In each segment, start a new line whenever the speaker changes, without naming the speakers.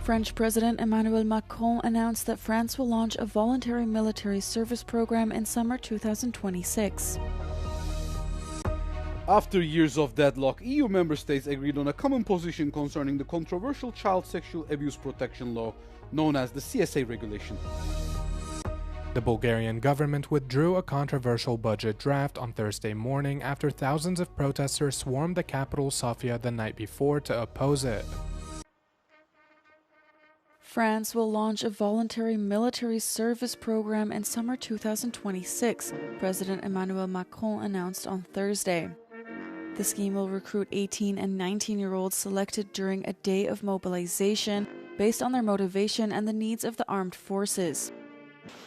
French President Emmanuel Macron announced that France will launch a voluntary military service program in summer 2026.
After years of deadlock, EU member states agreed on a common position concerning the controversial child sexual abuse protection law, known as the CSA regulation.
The Bulgarian government withdrew a controversial budget draft on Thursday morning after thousands of protesters swarmed the capital Sofia the night before to oppose it.
France will launch a voluntary military service program in summer 2026, President Emmanuel Macron announced on Thursday. The scheme will recruit 18 and 19-year-olds selected during a day of mobilization based on their motivation and the needs of the armed forces.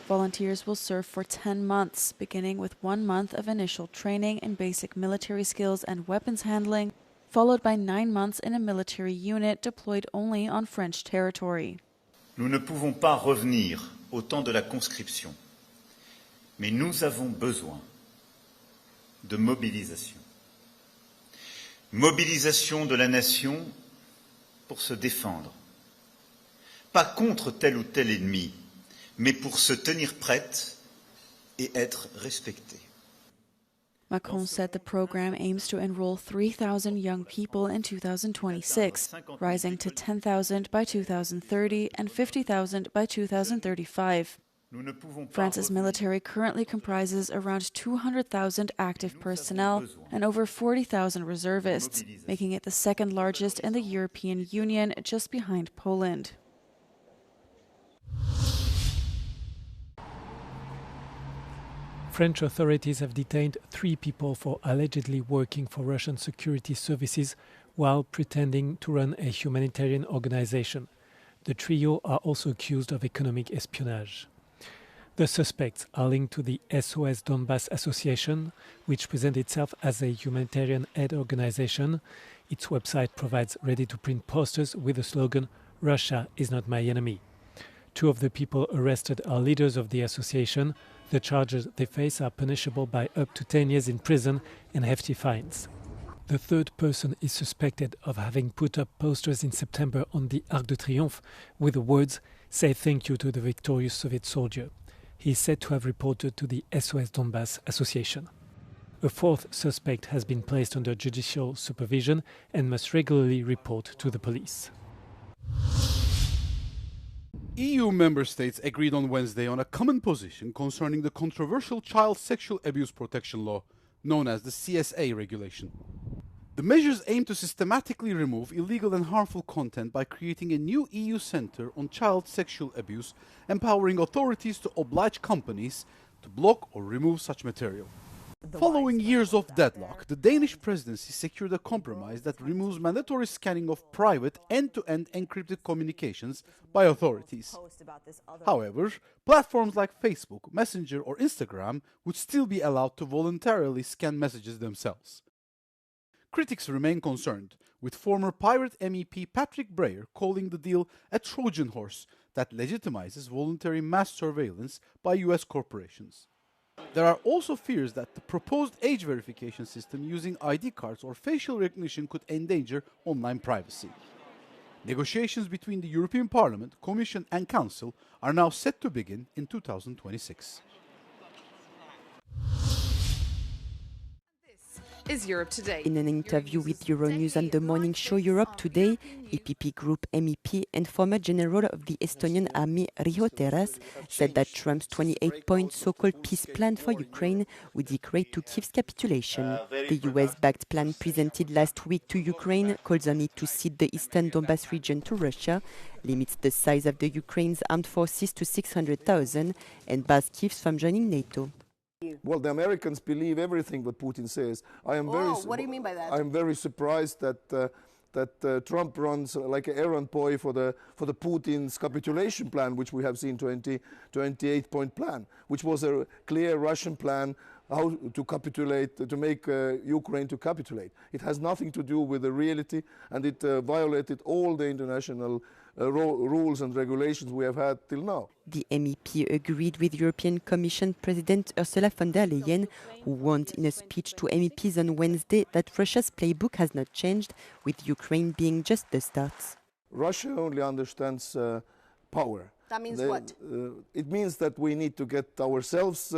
Volunteers will serve for 10 months, beginning with 1 month of initial training in basic military skills and weapons handling, followed by 9 months in a military unit deployed only on French territory.
Nous ne pouvons pas revenir au temps de la conscription, mais nous avons besoin de mobilisation. Mobilisation de la nation pour se défendre, pas contre tel ou tel ennemi, mais pour se tenir prête et être respectée.
Macron said the program aims to enroll 3,000 young people in 2026, rising to 10,000 by 2030 and 50,000 by 2035. France's military currently comprises around 200,000 active personnel and over 40,000 reservists, making it the second largest in the European Union, just behind Poland.
French authorities have detained 3 people for allegedly working for Russian security services while pretending to run a humanitarian organization. The trio are also accused of economic espionage. The suspects are linked to the SOS Donbass Association, which presents itself as a humanitarian aid organization. Its website provides ready-to-print posters with the slogan, "Russia is not my enemy." 2 of the people arrested are leaders of the association. The charges they face are punishable by up to 10 years in prison and hefty fines. The 3rd person is suspected of having put up posters in September on the Arc de Triomphe with the words, "Say thank you to the victorious Soviet soldier." He is said to have reported to the SOS Donbass Association. A 4th suspect has been placed under judicial supervision and must regularly report to the police.
EU member states agreed on Wednesday on a common position concerning the controversial child sexual abuse protection law, known as the CSA regulation. The measures aim to systematically remove illegal and harmful content by creating a new EU center on child sexual abuse, empowering authorities to oblige companies to block or remove such material. Following years of deadlock, the Danish presidency secured a compromise that removes mandatory scanning of private end-to-end encrypted communications by authorities. However, platforms like Facebook, Messenger or Instagram would still be allowed to voluntarily scan messages themselves. Critics remain concerned, with former Pirate MEP Patrick Breyer calling the deal a Trojan horse that legitimizes voluntary mass surveillance by US corporations. There are also fears that the proposed age verification system using ID cards or facial recognition could endanger online privacy. Negotiations between the European Parliament, Commission and Council are now set to begin in 2026.
Is Europe Today.
In an interview with Euronews and the morning show Europe Today, EPP Group MEP and former general of the Estonian army Riho Terras said that Trump's 28-point so-called peace plan for Ukraine would equate to Kyiv's capitulation. The US-backed plan presented last week to Ukraine calls on it to cede the eastern Donbass region to Russia, limits the size of the Ukraine's armed forces to 600,000 and bars Kyiv from joining NATO.
Well, the Americans believe everything what Putin says.
What do you mean by that?
I'm very surprised that Trump runs like an errand boy for the Putin's capitulation plan, which we have seen 28-point plan, which was a clear Russian plan how to capitulate, to make Ukraine to capitulate. It has nothing to do with the reality, and it violated all the international rules and regulations we have had till now.
The MEP agreed with European Commission President Ursula von der Leyen, who warned in a speech to MEPs on Wednesday that Russia's playbook has not changed, with Ukraine being just the start.
Russia only understands power.
That means what?
It means that we need to get ourselves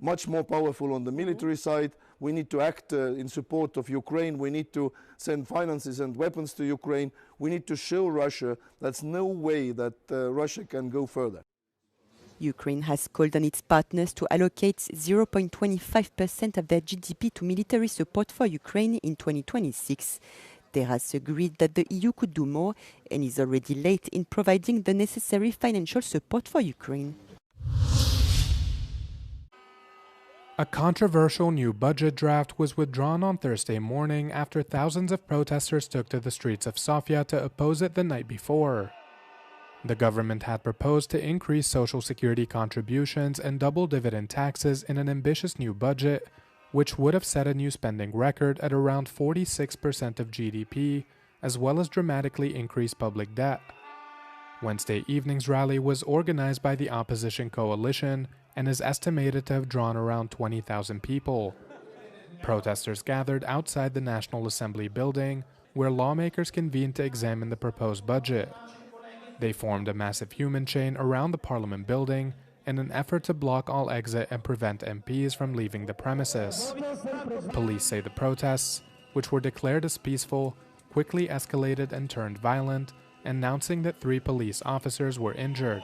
much more powerful on the military side. We need to act in support of Ukraine. We need to send finances and weapons to Ukraine. We need to show Russia there's no way that Russia can go further.
Ukraine has called on its partners to allocate 0.25% of their GDP to military support for Ukraine in 2026. Terras agreed that the EU could do more and is already late in providing the necessary financial support for Ukraine.
A controversial new budget draft was withdrawn on Thursday morning after thousands of protesters took to the streets of Sofia to oppose it the night before. The government had proposed to increase social security contributions and double dividend taxes in an ambitious new budget, which would have set a new spending record at around 46% of GDP, as well as dramatically increase public debt. Wednesday evening's rally was organized by the opposition coalition and is estimated to have drawn around 20,000 people. Protesters gathered outside the National Assembly building, where lawmakers convened to examine the proposed budget. They formed a massive human chain around the Parliament building in an effort to block all exit and prevent MPs from leaving the premises. Police say the protests, which were declared as peaceful, quickly escalated and turned violent, announcing that 3 police officers were injured.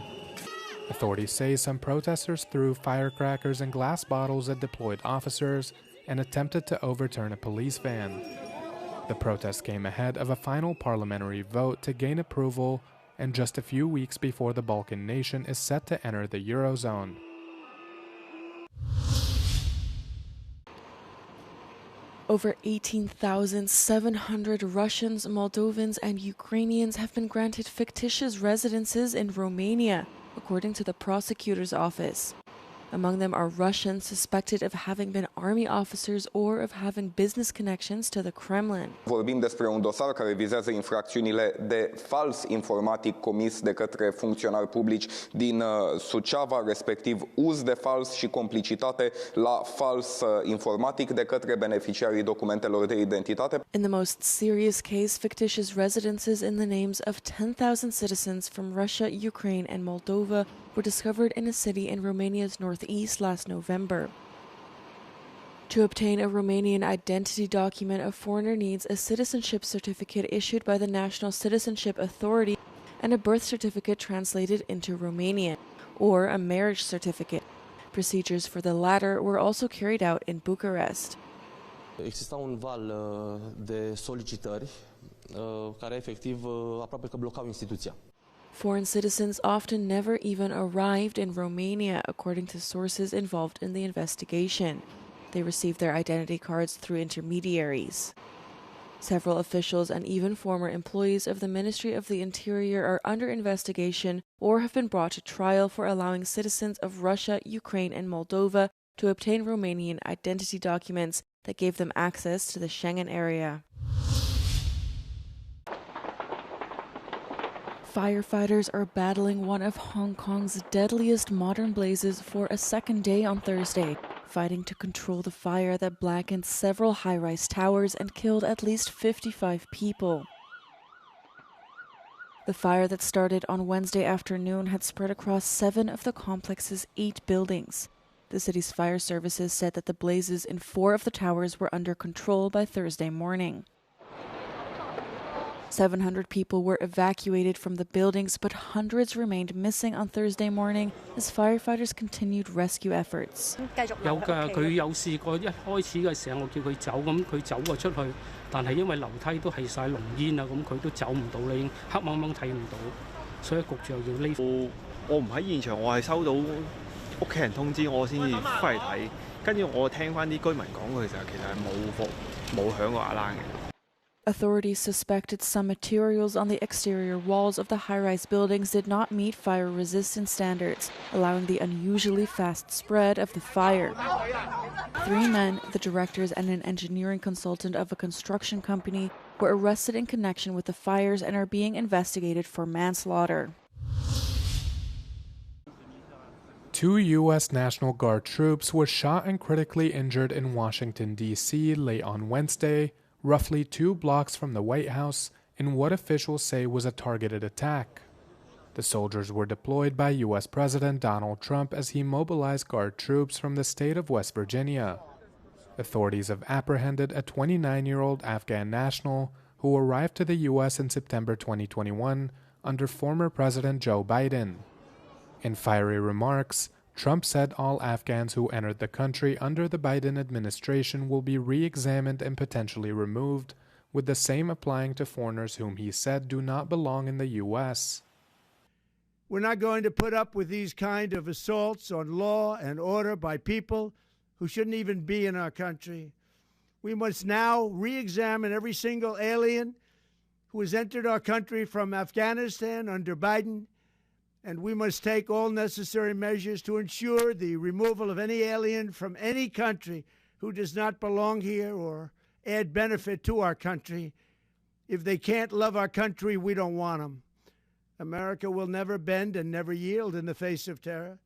Authorities say some protesters threw firecrackers and glass bottles at deployed officers and attempted to overturn a police van. The protest came ahead of a final parliamentary vote to gain approval, and just a few weeks before the Balkan nation is set to enter the Eurozone.
Over 18,700 Russians, Moldovans, and Ukrainians have been granted fictitious residences in Romania, according to the prosecutor's office. Among them are Russians suspected of having been army officers or of having business connections to the Kremlin.
Vorbim despre un dosar care vizează infracțiunile de fals informatic comis de către funcționari publici din Suceava, respectiv uz de fals și complicitate la fals informatic de către beneficiarii documentelor de identitate.
In the most serious case, fictitious residences in the names of 10,000 citizens from Russia, Ukraine, and Moldova were discovered in a city in Romania's northeast last November. To obtain a Romanian identity document, a foreigner needs a citizenship certificate issued by the National Citizenship Authority and a birth certificate translated into Romanian, or a marriage certificate. Procedures for the latter were also carried out in Bucharest.
Exista un val de solicitări care efectiv aproape că blocau instituția.
Foreign citizens often never even arrived in Romania, according to sources involved in the investigation. They received their identity cards through intermediaries. Several officials and even former employees of the Ministry of the Interior are under investigation or have been brought to trial for allowing citizens of Russia, Ukraine, and Moldova to obtain Romanian identity documents that gave them access to the Schengen area. Firefighters are battling one of Hong Kong's deadliest modern blazes for a second day on Thursday, fighting to control the fire that blackened several high-rise towers and killed at least 55 people. The fire that started on Wednesday afternoon had spread across 7 of the complex's 8 buildings. The city's fire services said that the blazes in 4 of the towers were under control by Thursday morning. 700 people were evacuated from the buildings, but hundreds remained missing on Thursday morning as firefighters continued rescue efforts. Authorities suspected some materials on the exterior walls of the high-rise buildings did not meet fire resistance standards, allowing the unusually fast spread of the fire. 3 men, the directors and an engineering consultant of a construction company, were arrested in connection with the fires and are being investigated for manslaughter.
2 U.S. National Guard troops were shot and critically injured in Washington, D.C. late on Wednesday, roughly 2 blocks from the White House, in what officials say was a targeted attack. The soldiers were deployed by U.S. President Donald Trump as he mobilized Guard troops from the state of West Virginia. Authorities have apprehended a 29-year-old Afghan national who arrived to the U.S. in September 2021 under former President Joe Biden. In fiery remarks, Trump said all Afghans who entered the country under the Biden administration will be re-examined and potentially removed, with the same applying to foreigners whom he said do not belong in the U.S.
We're not going to put up with these kind of assaults on law and order by people who shouldn't even be in our country. We must now re-examine every single alien who has entered our country from Afghanistan under Biden, and we must take all necessary measures to ensure the removal of any alien from any country who does not belong here or add benefit to our country. If they can't love our country, we don't want them. America will never bend and never yield in the face of terror.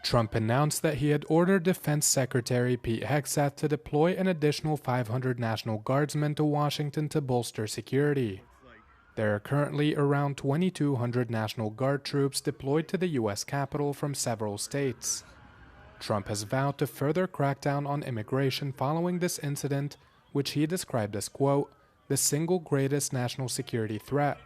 Trump announced that he had ordered Defense Secretary Pete Hegseth to deploy an additional 500 National Guardsmen to Washington to bolster security. There are currently around 2,200 National Guard troops deployed to the U.S. Capitol from several states. Trump has vowed to further crack down on immigration following this incident, which he described as, quote, the single greatest national security threat.